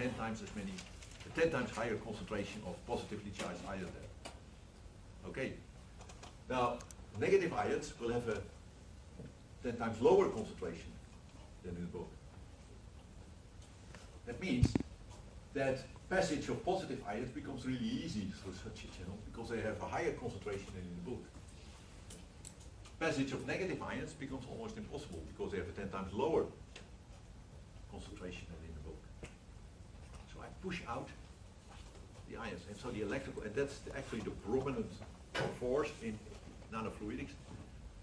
10 times as many, 10 times higher concentration of positively charged ions there. Okay. Now, negative ions will have a 10 times lower concentration than in the book. That means that passage of positive ions becomes really easy through such a channel because they have a higher concentration than in the book. Passage of negative ions becomes almost impossible because they have a 10 times lower concentration than in the book. So I push out the ions, and so the electrical, and that's actually the prominent force in nanofluidics.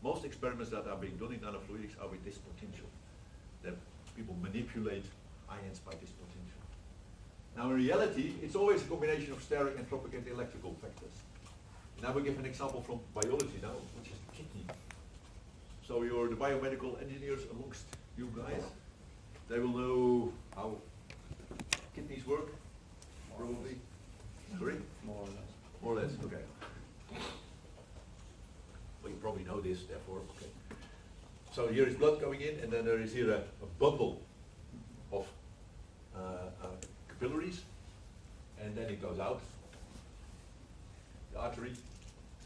Most experiments that are being done in nanofluidics are with this potential. That people manipulate ions by this potential. Now in reality, it's always a combination of steric, entropic, and electrical factors. And I will give an example from biology now, which is the kidney. So you're the biomedical engineers amongst you guys. They will know how kidneys work, probably. Sorry? More or less. More or less, okay. Well, you probably know this, therefore, okay. So here is blood coming in, and then there is here a bundle of capillaries, and then it goes out, the artery.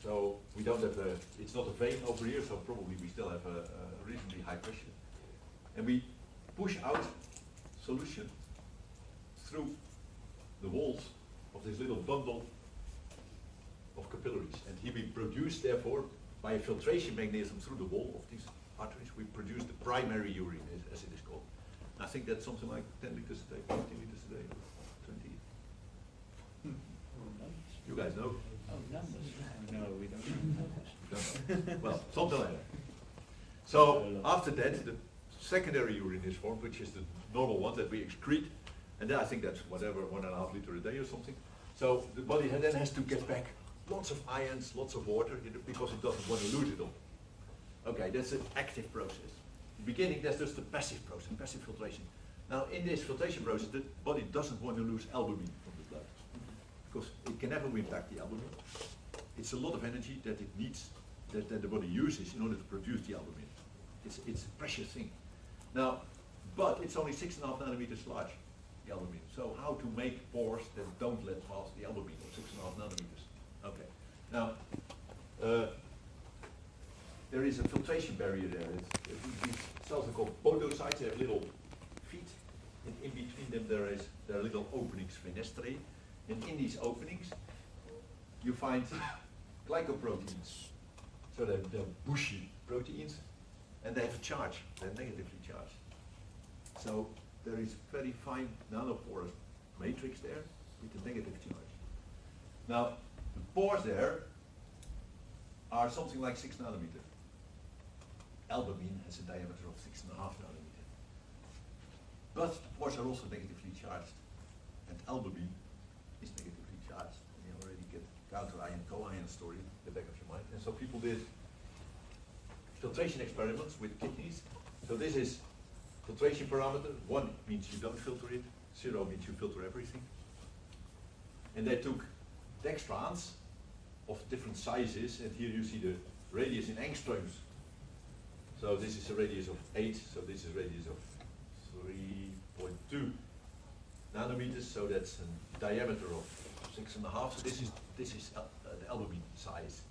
So we don't have a, it's not a vein over here, so probably we still have a reasonably high pressure. And we push out solution through the walls of this little bundle of capillaries. And here we produce, therefore, by a filtration mechanism through the wall of these arteries, we produce the primary urine, as it is called. I think that's something like 10 liters a day, 15 liters a day, 20. You guys know? Oh, numbers. No, we don't know numbers. Well, something like that. So after that, the secondary urine is formed, which is the normal one that we excrete, and then I think that's whatever, 1.5 liters a day or something. So the body then has to get back lots of ions, lots of water, because it doesn't want to lose it all. Okay, that's an active process. In the beginning, that's just the passive process, passive filtration. Now, in this filtration process, the body doesn't want to lose albumin from the blood, because it can never win back the albumin. It's a lot of energy that it needs, that the body uses in order to produce the albumin. It's a precious thing. Now, but it's only 6.5 nanometers large, the albumin. So how to make pores that don't let pass the albumin of 6.5 nanometers? Okay. Now, there is a filtration barrier there. These cells are called podocytes. They have little feet. And in between them there are little openings, fenestrae. And in these openings, you find glycoproteins. So they're bushy proteins, and they have a charge. They're negatively charged. So there is very fine nanoporous matrix there with a negative charge. Now, the pores there are something like 6 nanometers. Albumin has a diameter of 6.5 nanometers. But the pores are also negatively charged, and albumin is negatively charged. And you already get counter-ion, co-ion story in the back of your mind. And so people did filtration experiments with kidneys. So this is filtration parameter. 1 means you don't filter it. 0 means you filter everything. And they took dextrans of different sizes, and here you see the radius in angstroms. So this is a radius of 8, so this is a radius of 3.2 nanometers, so that's a diameter of 6.5. So this is the albumin size.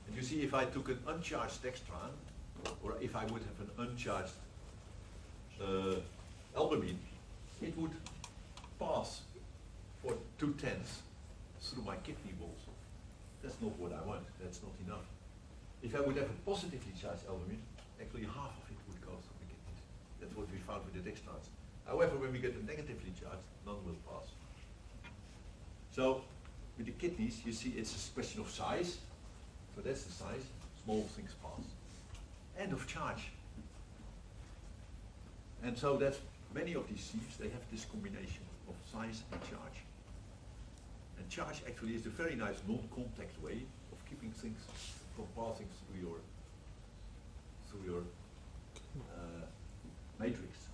And you see, if I took an uncharged dextran, or if I would have an uncharged albumin, it would pass for 2/10 through my kidney walls. That's not what I want. That's not enough. If I would have a positively charged albumin, actually half of it would go through the kidneys. That's what we found with the dextrans. However, when we get a negatively charged, none will pass. So with the kidneys, you see it's a question of size. So that's the size. Small things pass. And of charge. And so that's many of these sieves, they have this combination of size and charge. And charge actually is a very nice non-contact way of keeping things from passing through your matrix.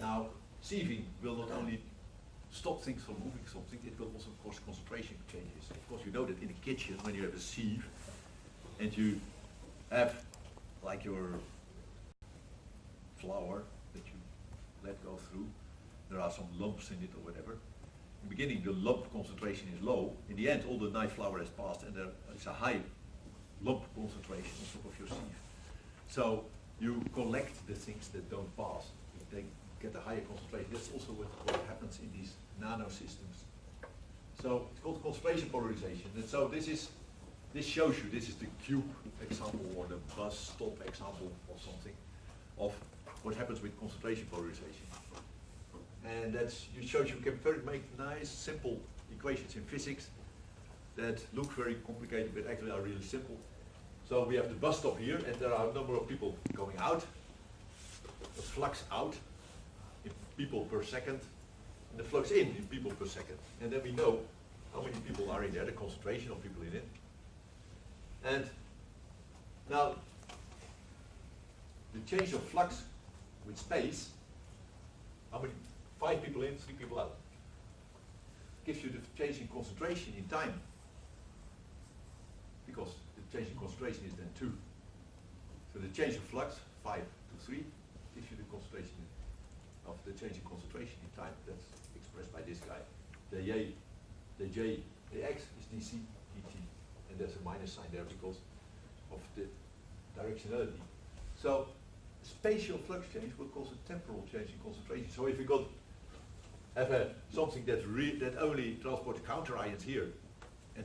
Now, sieving will not only stop things from moving something, it will also cause concentration changes. Of course, you know that in the kitchen, when you have a sieve, and you have like your flour that you let go through, there are some lumps in it or whatever. In the beginning the lump concentration is low. In the end all the night flower has passed and there is a high lump concentration on top of your sieve. So you collect the things that don't pass. They get a higher concentration. That's also what happens in these nano systems. So it's called concentration polarization. And so this shows you, this is the cube example or the bus stop example or something of what happens with concentration polarization. And it shows you can make nice simple equations in physics that look very complicated but actually are really simple. So we have the bus stop here and there are a number of people going out, the flux out in people per second, and the flux in people per second. And then we know how many people are in there, the concentration of people in it. And now the change of flux with space, how many, 5 people in, 3 people out, gives you the change in concentration in time. Because the change in concentration is then 2. So the change of flux, 5 to 3, gives you the concentration of the change in concentration in time. That's expressed by this guy. The J, the X is dc dt. And there's a minus sign there because of the directionality. So spatial flux change will cause a temporal change in concentration. So if we have something that only transports counter ions here, and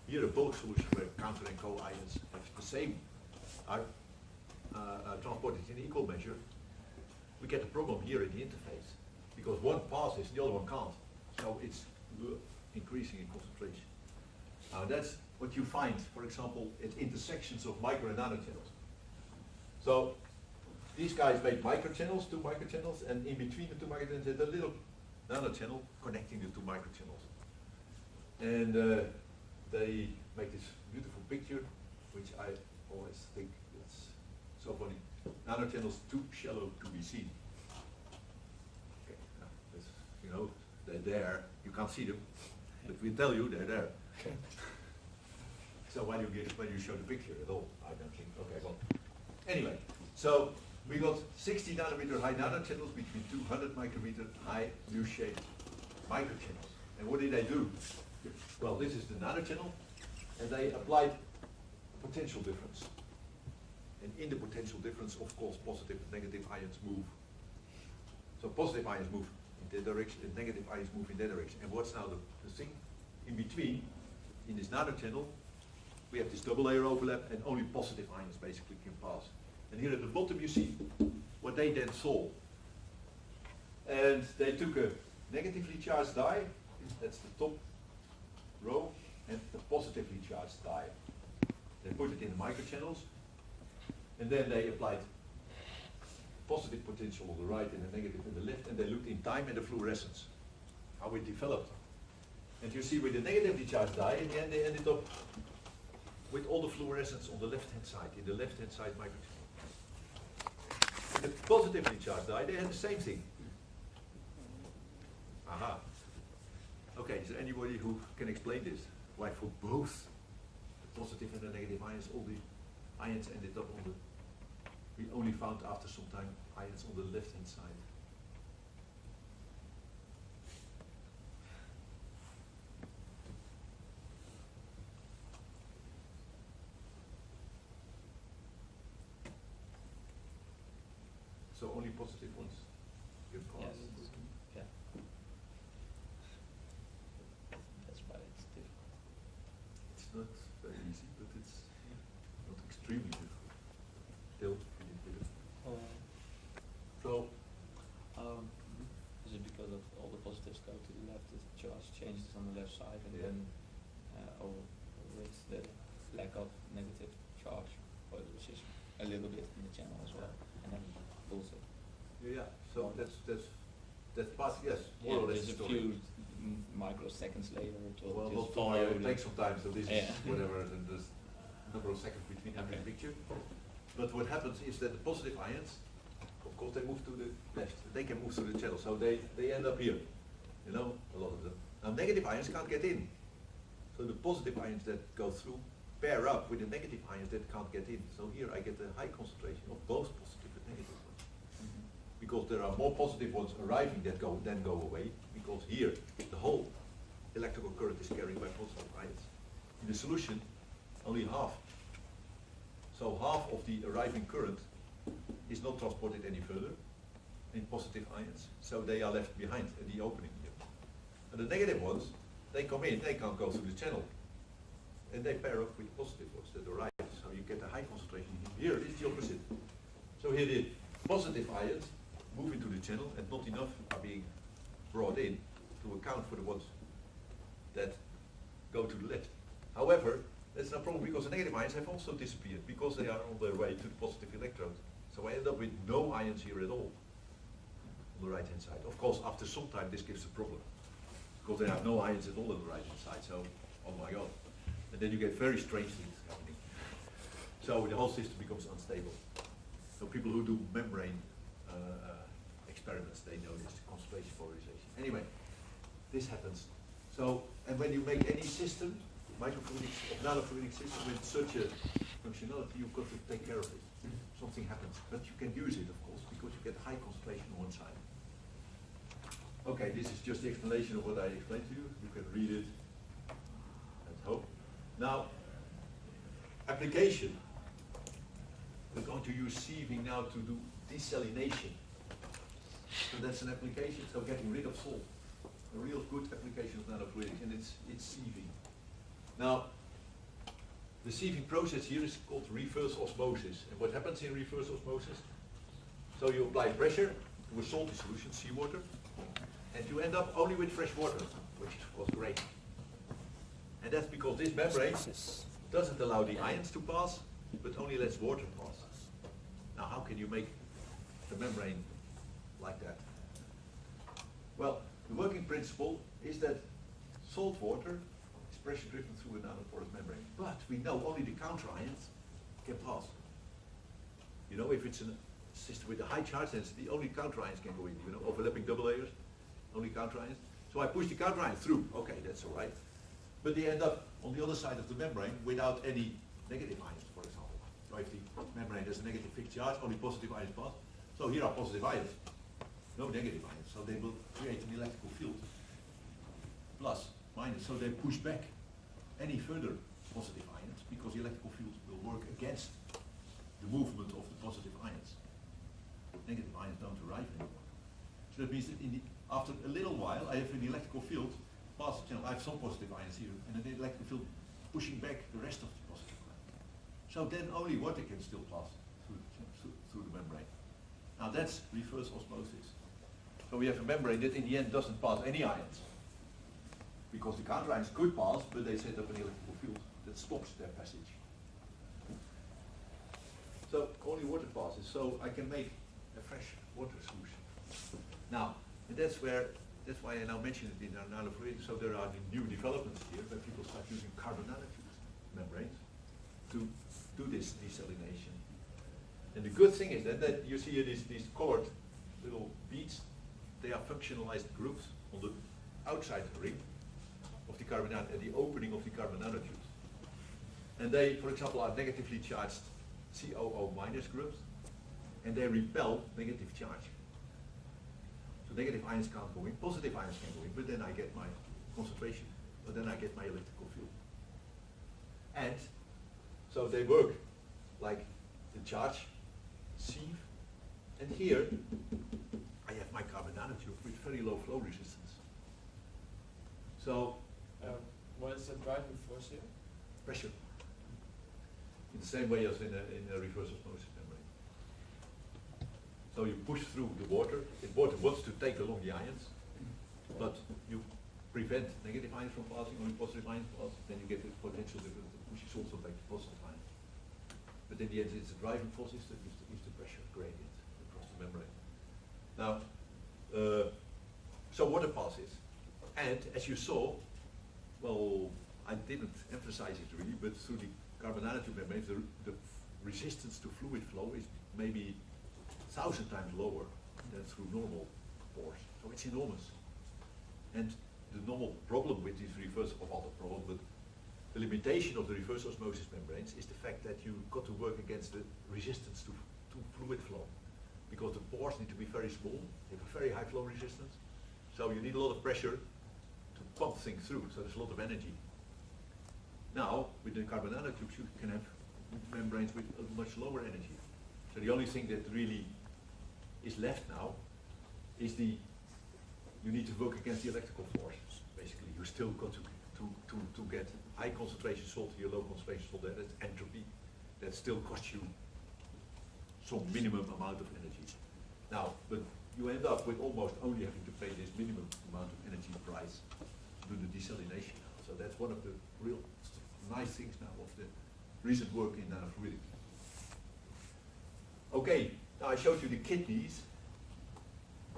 here a bulk solution where counter and co-ions have the same, are transported in equal measure, we get a problem here in the interface because one passes, the other one can't. So it's increasing in concentration. Now that's what you find, for example, at intersections of micro and nanochannels. So these guys make microchannels, 2 microchannels, and in between the 2 microchannels there's a little nanochannel connecting the 2 microchannels. And they make this beautiful picture, which I always think is so funny. Nanochannels too shallow to be seen. Okay, you know, they're there, you can't see them, but we tell you they're there. So why do you show the picture at all? I don't think. Okay, well. Anyway, so we got 60 nanometer high nanochannels between 200 micrometer high U-shaped microchannels. And what did they do? Well, this is the nanochannel, and they applied potential difference. And in the potential difference, of course, positive and negative ions move. So positive ions move in that direction, and negative ions move in that direction. And what's now the thing in between? In this nanochannel, we have this double layer overlap, and only positive ions basically can pass. And here at the bottom you see what they then saw. And they took a negatively charged dye, that's the top row, and a positively charged dye. They put it in the microchannels, and then they applied positive potential on the right and a negative on the left, and they looked in time at the fluorescence, how it developed. And you see with the negatively charged dye, in the end they ended up with all the fluorescence on the left-hand side, in the left-hand side microchannel. The positively charged dye, they had the same thing. Aha. Okay, is there anybody who can explain this? Why for both the positive and the negative ions, all the ions ended up on the, we only found after some time ions on the left-hand side. So only positive ones can pass. Yes. Yeah. That's why it's difficult. It's not very easy, but it's not extremely difficult. Still pretty difficult. So, is it because of all the positives go to the left, the charge changes on the left side, and then with the lack of negative charge, which is a little bit in the channel as well, and then pulls it. yeah, so that's part, yes, more or less there's the a story. few microseconds later it will Well, just not follow. far, it takes some time, so this is Yeah. whatever, the number of seconds between every Okay. picture. But what happens is that the positive ions, of course, they move to the left. They can move through the channel, so they end up here. You know, a lot of them. Now, negative ions can't get in. So the positive ions that go through pair up with the negative ions that can't get in. So here I get a high concentration of both positive and negative ones. because there are more positive ones arriving that then go away, because here the whole electrical current is carried by positive ions. In the solution, only half. So half of the arriving current is not transported any further in positive ions, so they are left behind at the opening here. And the negative ones, they come in, they can't go through the channel, and they pair up with positive ones that arrive, so you get a high concentration. Here it's the opposite. So here the positive ions move into the channel, and not enough are being brought in to account for the ones that go to the left. However, that's no problem, because the negative ions have also disappeared, because they are on their way to the positive electrode. So I end up with no ions here at all on the right hand side. Of course, after some time this gives a problem, because there are no ions at all on the right hand side, so oh my god. And then you get very strange things happening. So the whole system becomes unstable. So people who do membrane experiments, they know this, concentration polarization. Anyway, this happens. So, and when you make any system, microfluidics or nanofluidic system with such a functionality, you've got to take care of it. Something happens, but you can use it, of course, because you get high concentration on one side. Okay, this is just the explanation of what I explained to you. You can read it, let's hope. Now, application. We're going to use sieving now to do desalination. So that's an application, so getting rid of salt. A real good application of nanofluidics, and it's sieving. Now, the sieving process here is called reverse osmosis. And what happens in reverse osmosis? So you apply pressure to a salty solution, seawater, and you end up only with fresh water, which is of course great. And that's because this membrane doesn't allow the ions to pass, but only lets water pass. Now how can you make the membrane like that? Well, the working principle is that salt water is pressure driven through a nanoporous membrane. But we know only the counter ions can pass. You know, if it's a system with a high charge density, only counter ions can go in. You know, overlapping double layers, only counter ions. So I push the counter ions through. Okay, that's all right. But they end up on the other side of the membrane without any negative ions, for example. So if the membrane has a negative fixed charge, only positive ions pass. So here are positive ions, no negative ions. So they will create an electrical field, plus, minus. So they push back any further positive ions, because the electrical field will work against the movement of the positive ions. Negative ions don't arrive anymore. So that means that after a little while, I have an electrical field past the channel. I have some positive ions here, and an electrical field pushing back the rest of the positive ions. So then only water can still pass through the membrane. Now that's reverse osmosis. So we have a membrane that in the end doesn't pass any ions, because the counter ions could pass, but they set up an electrical field that stops their passage. So only water passes, so I can make a fresh water solution. Now, and that's why I now mention it in our nanofluidics. So there are the new developments here where people start using carbon nanotubes membranes to do this desalination. And the good thing is that you see here these colored little beads. They are functionalized groups on the outside ring of the carbon at the opening of the carbon nanotubes. And they, for example, are negatively charged COO minus groups, and they repel negative charge. So negative ions can't go in, positive ions can go in, but then I get my concentration, but then I get my electrical field. And so they work like the charge sieve, and here I have my carbon nanotube with very low flow resistance. So what is the driving force here? Pressure. In the same way as in a reverse osmosis membrane. So you push through the water. The water wants to take along the ions, but you prevent negative ions from passing, only positive ions pass. Then you get the potential difference that pushes also back to positive ions. But in the end, it's a driving force is the pressure gradient across the membrane. Now, so water passes, and as you saw, well, I didn't emphasize it really, but through the carbon nanotube membranes, the resistance to fluid flow is maybe 1,000 times lower than through normal pores. So it's enormous. And the normal problem with these reverse, or not the problem, but the limitation of the reverse osmosis membranes is the fact that you've got to work against the resistance to fluid flow. because the pores need to be very small, they have a very high flow resistance. So you need a lot of pressure to pump things through, so there's a lot of energy. Now, with the carbon nanotubes, you can have membranes with a much lower energy. So the only thing that really is left now is you need to work against the electrical forces. Basically, you still got to get high concentration salt here, low concentration salt there. That's entropy. That still costs you some minimum amount of energy. Now, but you end up with almost only having to pay this minimum amount of energy price to do the desalination. So that's one of the real nice things now of the recent work in nanofluidics. Okay, now I showed you the kidneys.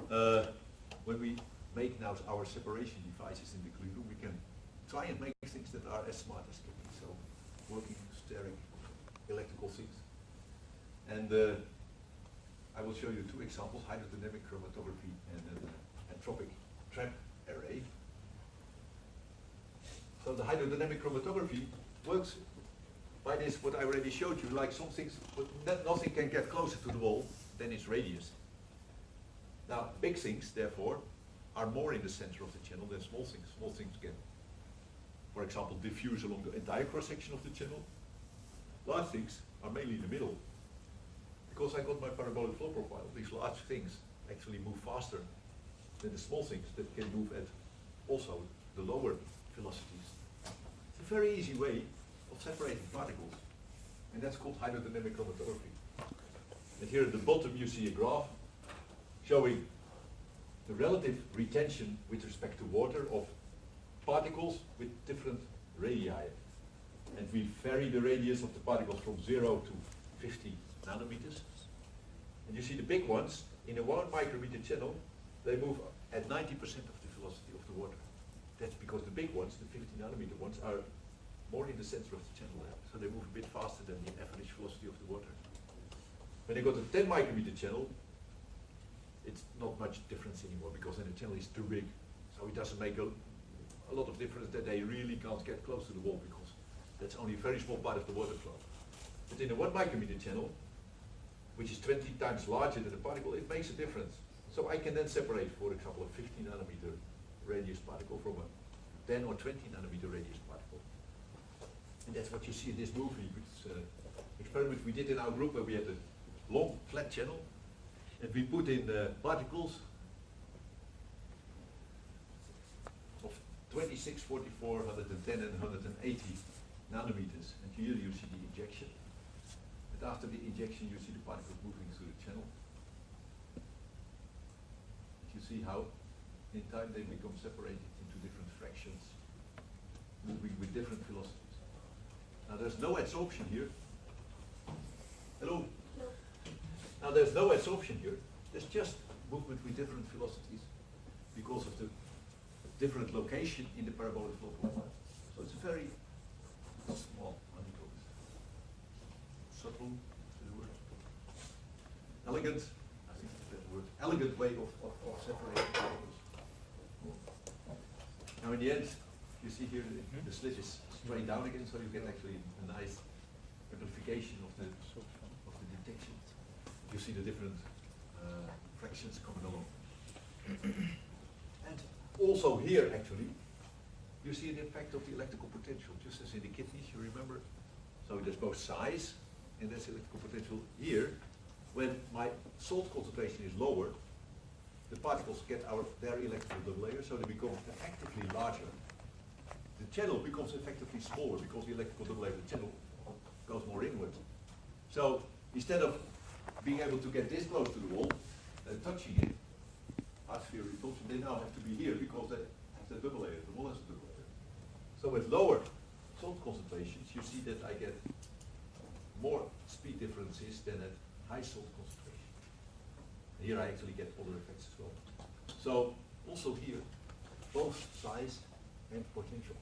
When we make now our separation devices in the clean room, we can try and make things that are as smart as kidneys. So working, stirring, electrical things. And I will show you two examples, hydrodynamic chromatography and an entropic trap array. So the hydrodynamic chromatography works by this, what I already showed you, like some things, but nothing can get closer to the wall than its radius. Now, big things, therefore, are more in the center of the channel than small things. Small things can, for example, diffuse along the entire cross-section of the channel. Large things are mainly in the middle. Because I got my parabolic flow profile, these large things actually move faster than the small things that can move at also the lower velocities. It's a very easy way of separating particles, and that's called hydrodynamic chromatography. And here at the bottom you see a graph showing the relative retention with respect to water of particles with different radii. And we vary the radius of the particles from 0 to 50 nanometers. And you see the big ones, in a 1 micrometer channel, they move at 90% of the velocity of the water. That's because the big ones, the 50 nanometer ones, are more in the center of the channel there. So they move a bit faster than the average velocity of the water. When they go to 10 micrometer channel, it's not much difference anymore because then the channel is too big. So it doesn't make a lot of difference that they really can't get close to the wall because that's only a very small part of the water flow. But in a 1 micrometer channel, which is 20 times larger than the particle, it makes a difference. So I can then separate, for example, a 50 nanometer radius particle from a 10 or 20 nanometer radius particle. And that's what you see in this movie, which experiment we did in our group where we had a long flat channel and we put in particles of 26, 44, 110 and 180 nanometers. And here you see the injection. And after the injection you see the particles moving through the channel. And you see how in time they become separated into different fractions, moving with different velocities. Now there's no adsorption here. Hello? No. Now there's no adsorption here. There's just movement with different velocities because of the different location in the parabolic flow profile. So it's a very small, subtle, elegant, I think that's a better word, elegant way of separating particles. Now in the end, you see here the slit is straight down again, so you get actually a nice amplification of the detection. You see the different fractions coming along. And also here actually, you see the effect of the electrical potential, just as in the kidneys, you remember? So there's both size and there's electrical potential. Here, when my salt concentration is lower, the particles get their electrical double layer, so they become effectively larger. The channel becomes effectively smaller because the electrical double layer of the channel goes more inward. So instead of being able to get this close to the wall and touching it, art theory repulsion, they now have to be here because they have the double layer, the wall has a double layer. So with lower salt concentrations, you see that I get more speed differences than at high salt concentration. And here I actually get other effects as well. So also here, both size and potential.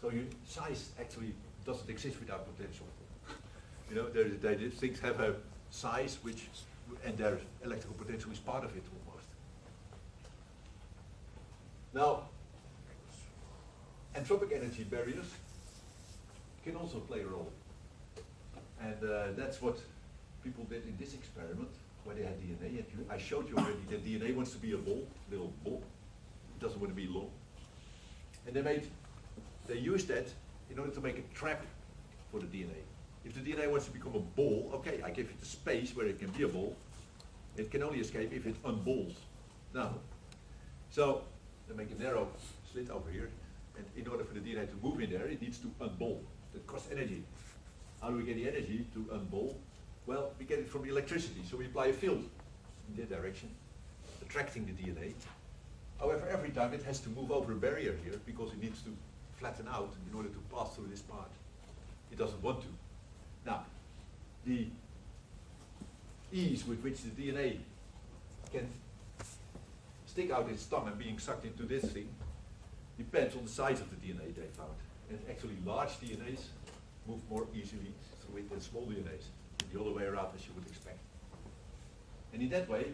So size actually doesn't exist without potential. You know, things have a size and their electrical potential is part of it almost. Now, entropic energy barriers can also play a role. And that's what people did in this experiment where they had DNA, and I showed you already that DNA wants to be a ball, little ball. It doesn't want to be long. And they used that in order to make a trap for the DNA. If the DNA wants to become a ball, okay, I give it a space where it can be a ball. It can only escape if it unballs. Now, so they make a narrow slit over here, and in order for the DNA to move in there, it needs to unball. That costs energy. How do we get the energy to unball? Well, we get it from the electricity, so we apply a field in that direction, attracting the DNA. However, every time it has to move over a barrier here because it needs to flatten out in order to pass through this part. It doesn't want to. Now, the ease with which the DNA can stick out its tongue and being sucked into this thing depends on the size of the DNA they found. And actually large DNAs move more easily through it than small DNAs. The other way around as you would expect. And in that way,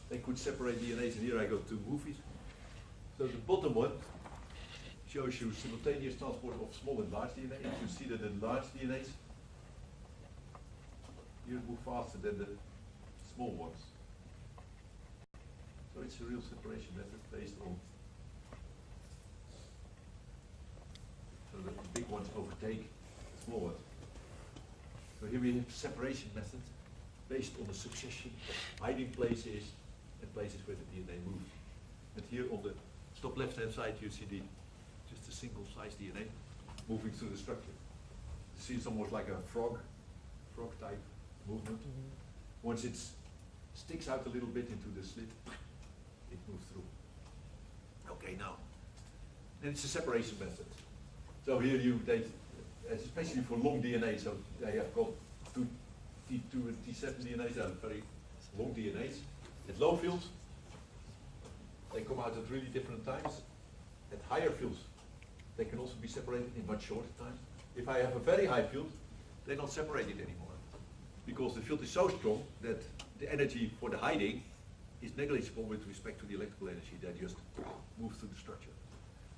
they could separate DNAs, and here I go to movies. So the bottom one shows you simultaneous transport of small and large DNA. You see that the large DNAs here move faster than the small ones. So it's a real separation method based on, so that the big ones overtake the small ones. So here we have separation method based on the succession of hiding places and places where the DNA moves. And here on the top left-hand side you see just a single size DNA moving through the structure. You see it's almost like a frog type movement. Once it sticks out a little bit into the slit, it moves through. Okay, now, and it's a separation method. So here especially for long DNA, so they have got T2 and T7 DNAs, they are very long DNAs. At low fields, they come out at really different times. At higher fields, they can also be separated in much shorter time. If I have a very high field, they're not separated anymore, because the field is so strong that the energy for the hiding is negligible with respect to the electrical energy that just moves through the structure.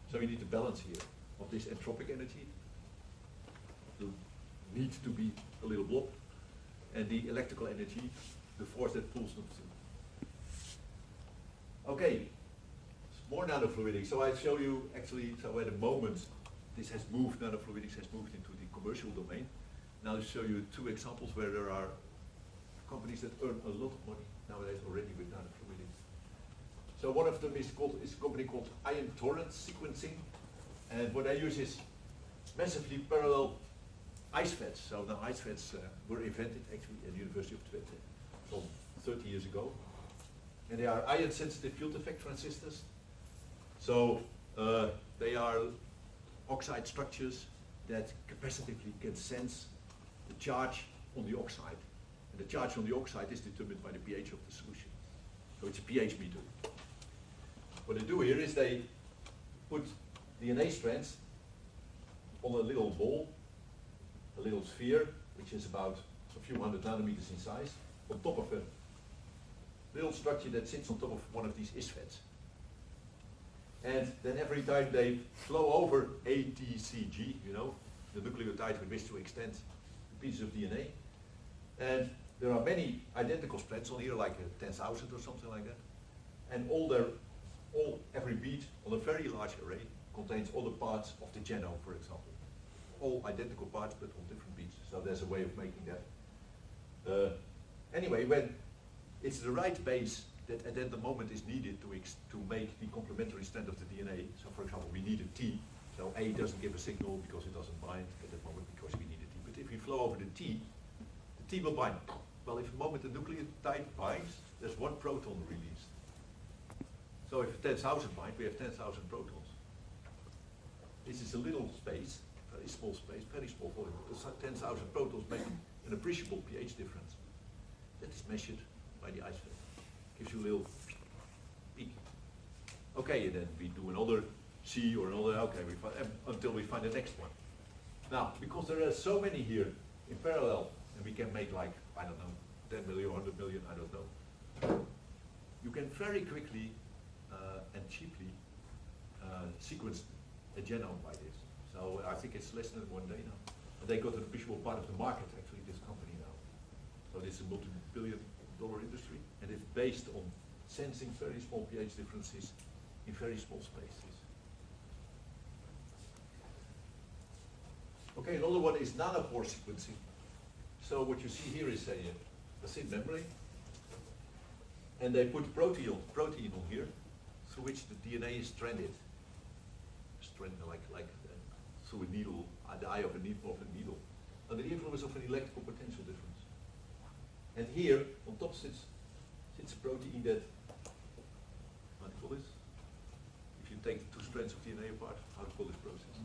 So you need a balance here of this entropic energy, need to be a little blob, and the electrical energy, the force that pulls them through. Okay, more nanofluidics. So I show you actually, so at the moment this has moved, nanofluidics has moved into the commercial domain. Now I'll show you two examples where there are companies that earn a lot of money nowadays already with nanofluidics. So one of them is a company called ion torrent sequencing, and what I use is massively parallel ice feds. So now ice feds were invented actually at the University of Twente from 30 years ago. And they are ion sensitive field effect transistors. So they are oxide structures that capacitively can sense the charge on the oxide. And the charge on the oxide is determined by the pH of the solution. So it's a pH meter. What they do here is they put DNA strands on a little ball, a little sphere, which is about a few hundred nanometers in size, on top of a little structure that sits on top of one of these ISFETs. And then every time they flow over ATCG, you know, the nucleotide with which to extend the pieces of DNA, and there are many identical strands on here, like 10,000 or something like that, and every bead on a very large array contains all the parts of the genome, for example. All identical parts, but on different beads. So there's a way of making that. Anyway, when it's the right base that at the moment is needed to make the complementary strand of the DNA. So for example, we need a T. So A doesn't give a signal because it doesn't bind at that moment because we need a T. But if we flow over the T will bind. Well, if the moment the nucleotide binds, there's one proton released. So if 10,000 bind, we have 10,000 protons. This is a little space, very small space, very small volume. 10,000 protons make an appreciable pH difference. That is measured by the ice fed. Gives you a little peak. Okay, and then we do another C or another, okay, until we find the next one. Now, because there are so many here in parallel, and we can make like, I don't know, 10 million, 100 million, I don't know. You can very quickly and cheaply sequence a genome by this. So I think it's less than 1 day now. And they got an appreciable part of the market, actually, this company now. So this is a multi-billion-dollar industry, and it's based on sensing very small pH differences in very small spaces. Okay, another one is nanopore sequencing. So what you see here is a thin membrane, and they put protein on here, through which the DNA is stranded, like through a needle, the eye of a needle, under the influence of an electrical potential difference. And here, on top sits a protein that, how do you call this? If you take two strands of DNA apart, how do you call this process?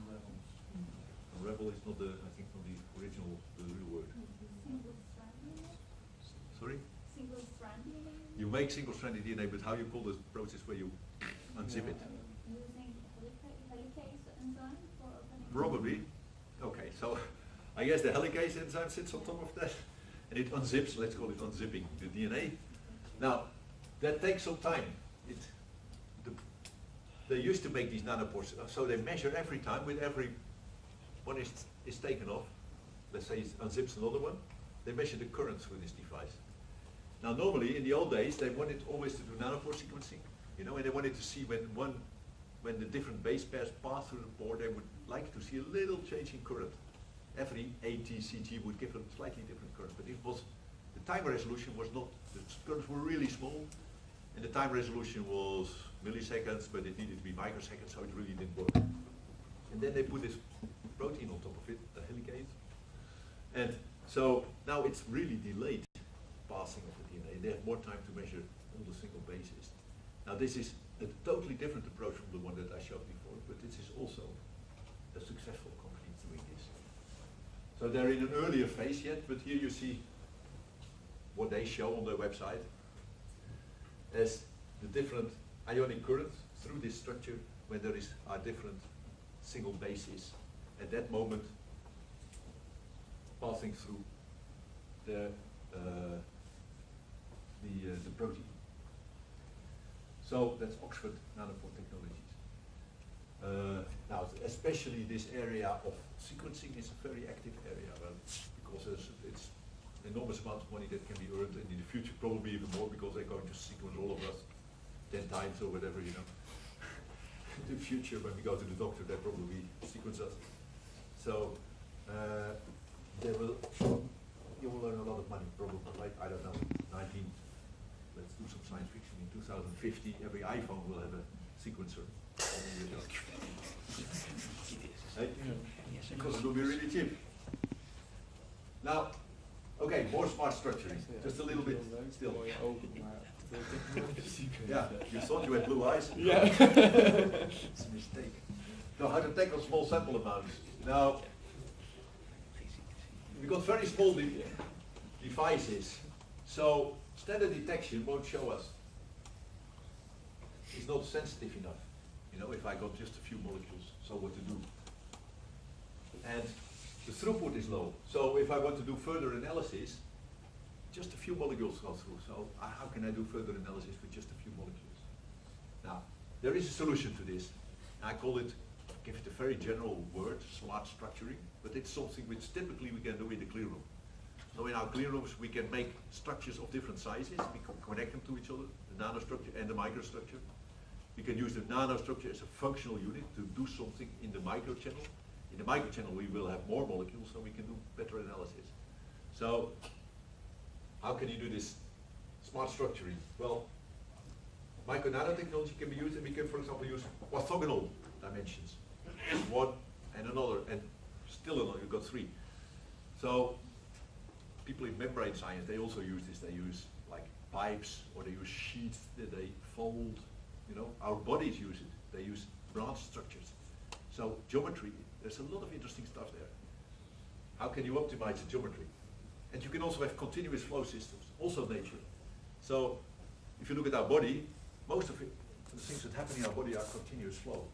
Unravel is not the, I think, not the original, the real word. Sorry? Single-stranded DNA? You make single-stranded DNA, but how you call this process where you unzip it? Using helicase enzyme for opening? Probably. Okay, so I guess the helicase enzyme sits on top of that, and it unzips, let's call it unzipping the DNA. Now, that takes some time. They used to make these nanopores, so they measure every time with every one is taken off. Let's say it unzips another one. They measure the current through this device. Now, normally in the old days, they wanted always to do nanopore sequencing, and they wanted to see when the different base pairs pass through the pore, they would like to see a little change in current. Every ATCG would give a slightly different current, but the time resolution was not, the currents were really small, and the time resolution was milliseconds, but it needed to be microseconds, so it really didn't work. And then they put this protein on top of it, the helicase, and so now it's really delayed passing of the DNA. They have more time to measure all the single bases. Now this is a totally different approach from the one that I showed before, but this is also a successful company doing this. So they're in an earlier phase yet, but here you see what they show on their website as the different ionic currents through this structure when there are different single bases at that moment passing through the protein. So that's Oxford Nanopore Technologies. Now, especially this area of sequencing is a very active area, because it's enormous amount of money that can be earned, and in the future probably even more, because they're going to sequence all of us 10 times or whatever, In the future, when we go to the doctor, they probably sequence us. So you will earn a lot of money, probably, like, I don't know, let's do some science fiction. In 2050, every iPhone will have a sequencer. Hey? Because it will be really cheap. Now, okay, more smart structuring. Just a little bit still. Yeah, you thought you had blue eyes? Yeah. It's a mistake. So how to tackle small sample amounts. Now, we've got very small devices, so standard detection won't show us. It's not sensitive enough, if I got just a few molecules, so what to do. And the throughput is low, so if I want to do further analysis, just a few molecules go through. So how can I do further analysis with just a few molecules? Now, there is a solution to this. I give it a very general word, smart structuring, but it's something which typically we can do in the clean room. So in our clean rooms, we can make structures of different sizes. We can connect them to each other, the nanostructure and the microstructure. We can use the nanostructure as a functional unit to do something in the microchannel. In the microchannel, we will have more molecules, so we can do better analysis. So how can you do this smart structuring? Well, micro-nanotechnology can be used, and we can, for example, use orthogonal dimensions. One and another, and still another, you've got three. So people in membrane science, they also use this. They use like pipes, or they use sheets that they fold. Our bodies use it. They use branch structures. So geometry, there's a lot of interesting stuff there. How can you optimize the geometry? And you can also have continuous flow systems, also nature. So if you look at our body, most of the things that happen in our body are continuous flow.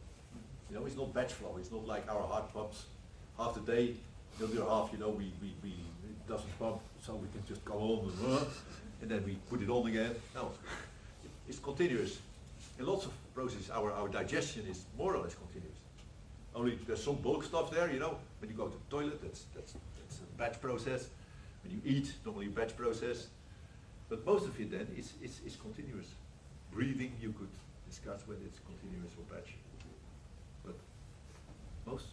It's not batch flow. It's not like our heart pumps half the day, the other half, it doesn't pump, so we can just go on and then we put it on again. No, it's continuous. In lots of processes, our digestion is more or less continuous. Only there's some bulk stuff there, when you go to the toilet, that's a batch process. When you eat, normally batch process, but most of it then is continuous. Breathing, you could discuss whether it's continuous or batch. But most,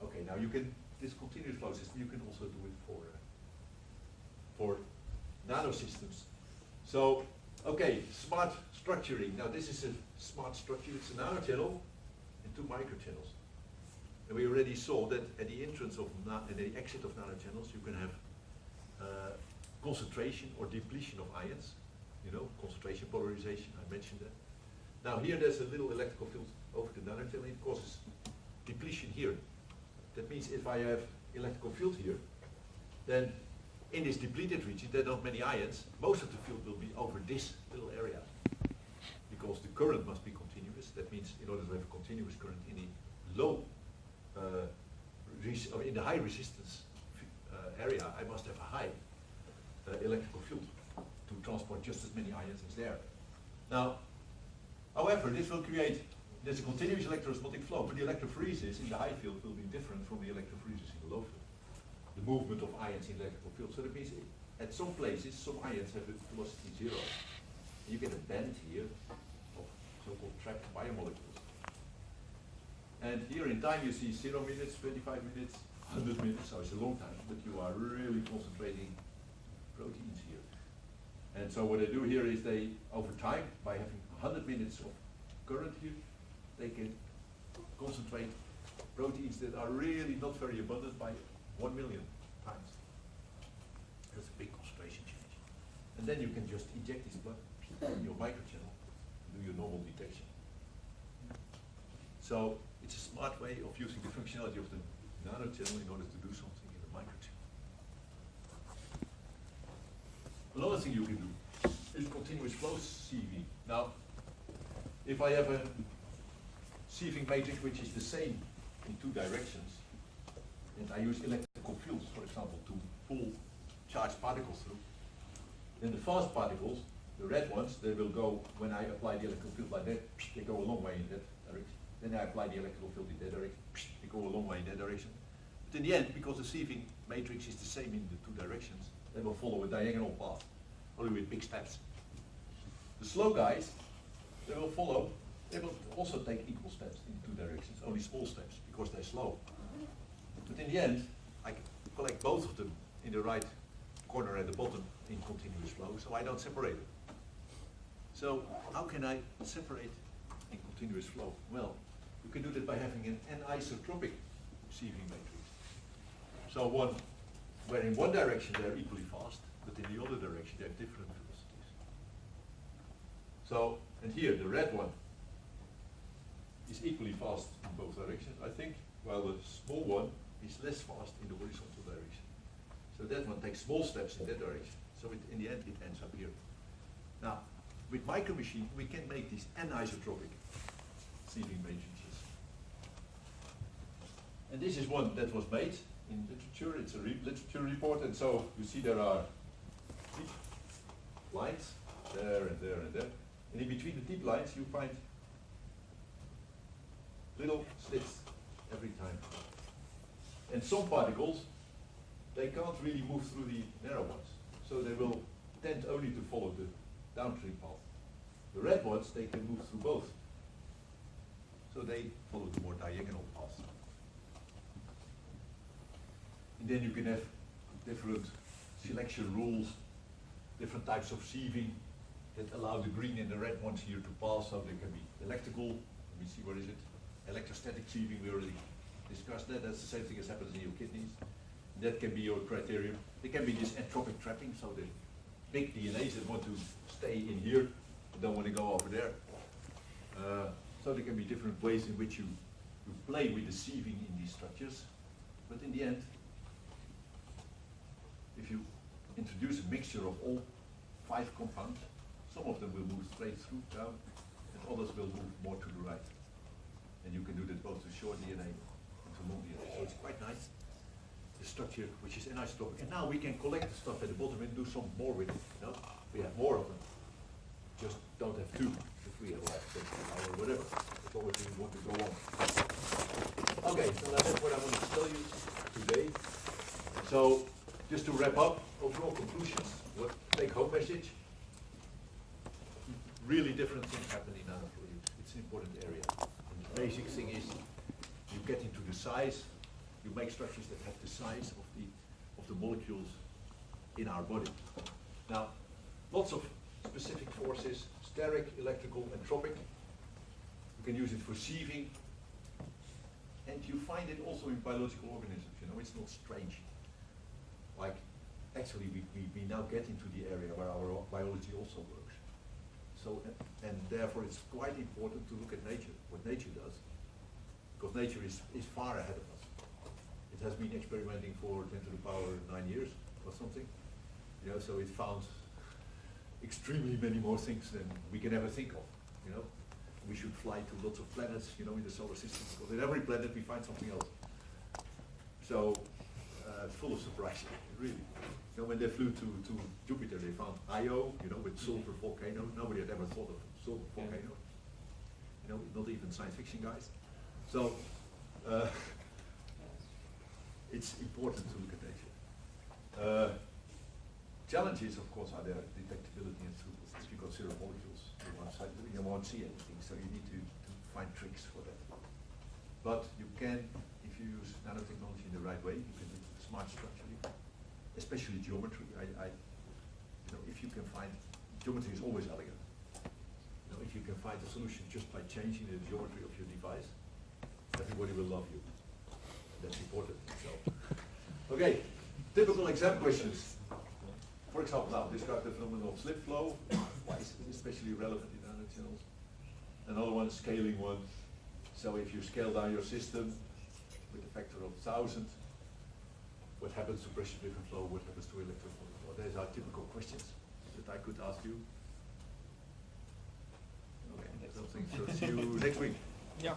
okay, now you can, this continuous flow system, you can also do it for nanosystems. So, okay, smart structuring. Now this is a smart structure, it's a nanochannel and 2 microchannels. And we already saw that at the entrance of, at the exit of nanochannels, you can have concentration or depletion of ions. You know, concentration, polarization, I mentioned that. Now here there's a little electrical field over the nanochannel, it causes depletion here. That means if I have electrical field here, then in this depleted region there are not many ions. Most of the field will be over this little area. Because the current must be continuous. That means in order to have a continuous current in the low, or in the high resistance area, I must have a high electrical field to transport just as many ions as there. Now, however, this will create, there's a continuous electroosmotic flow, but the electrophoresis in the high field will be different from the electrophoresis in the low field. The movement of ions in the electrical field. So that means at some places, some ions have a velocity 0. You get a band here of so-called trapped biomolecules. And here in time you see 0 minutes, 25 minutes, 100 minutes, so it's a long time, but you are really concentrating proteins here. And so what they do here is they, over time, by having 100 minutes of current here, they can concentrate proteins that are really not very abundant by 1 million times. That's a big concentration change. And then you can just inject this blood in your microchannel and do your normal detection. So it's a smart way of using the functionality of the nanochannel in order to do something in the microchannel. Another thing you can do is continuous flow sieving. Now, if I have a sieving matrix which is the same in 2 directions, and I use electrical fields, for example, to pull charged particles through, then the fast particles, the red ones, they will go, when I apply the electrical field like that, they go a long way in that direction. Then I apply the electrical field in that direction, they go a long way in that direction. But in the end, because the sieving matrix is the same in the 2 directions, they will follow a diagonal path, only with big steps. The slow guys, they will follow, they will also take equal steps in 2 directions, only small steps, because they're slow. But in the end, I collect both of them in the right corner at the bottom in continuous flow, so I don't separate them. So how can I separate in continuous flow? Well, you can do that by having an anisotropic sieving matrix. So one, where in one direction they're equally fast, but in the other direction they have different velocities. So, and here the red one is equally fast in both directions, I think, while the small one is less fast in the horizontal direction. So that one takes small steps in that direction. So in the end it ends up here. Now, with micromachine we can make these anisotropic sieving matrices. And this is one that was made in literature. It's a literature report, and so you see there are deep lines there and there and there. And in between the deep lines you find little slits every time. And some particles, they can't really move through the narrow ones. So they will tend only to follow the downstream path. The red ones, they can move through both. So they follow the more diagonal path. And then you can have different selection rules, different types of sieving that allow the green and the red ones here to pass. So they can be electrical, let me see, what is it? Electrostatic sieving, we already discussed that. That's the same thing as happens in your kidneys. That can be your criterion. There can be this entropic trapping, so the big DNAs that want to stay in here, don't want to go over there. So there can be different ways in which you play with the sieving in these structures. But in the end, if you introduce a mixture of all 5 compounds, some of them will move straight through down, and others will move more to the right. And you can do that both to short DNA and to long DNA. So it's quite nice. The structure which is anisotropic. And now we can collect the stuff at the bottom and do some more with it. You know? We have more of them. Just don't have 2 if we have like 6 or whatever. As long as we want to go on. Okay, so that's what I wanted to tell you today. So just to wrap up, overall conclusions, what take-home message? Really different things happen in nanofluidics. It's an important area. And the basic thing is you get into the size, you make structures that have the size of the molecules in our body. Now, lots of specific forces, steric, electrical, entropic. You can use it for sieving. And you find it also in biological organisms, you know, it's not strange. Like, actually, we now get into the area where our biology also works. So, and therefore it's quite important to look at nature, what nature does. Because nature is far ahead of us. It has been experimenting for 10 to the power 9 years or something. You know, so it found extremely many more things than we can ever think of, you know. We should fly to lots of planets, you know, in the solar system, because in every planet we find something else. So, full of surprises, really. You know, when they flew to Jupiter, they found Io, you know, with sulfur volcano. Nobody had ever thought of sulfur volcano. You know, not even science fiction guys. So, it's important to look at nature. Challenges, of course, are the detectability and throughput. If you consider molecules, you won't see anything, so you need to find tricks for that. But you can, if you use nanotechnology in the right way, you can do smart structuring, especially geometry. You know, if you can find, geometry is always elegant. You know, if you can find a solution just by changing the geometry of your device, everybody will love you. That's important. So, okay, typical exam questions. For example, now describe the phenomenon of slip flow. Why is it especially relevant in nanochannels? Another one, scaling one. So if you scale down your system with a factor of 1,000, what happens to pressure-driven flow? What happens to electrical flow? These are typical questions that I could ask you. Okay, I don't think so. See you next week. Yeah.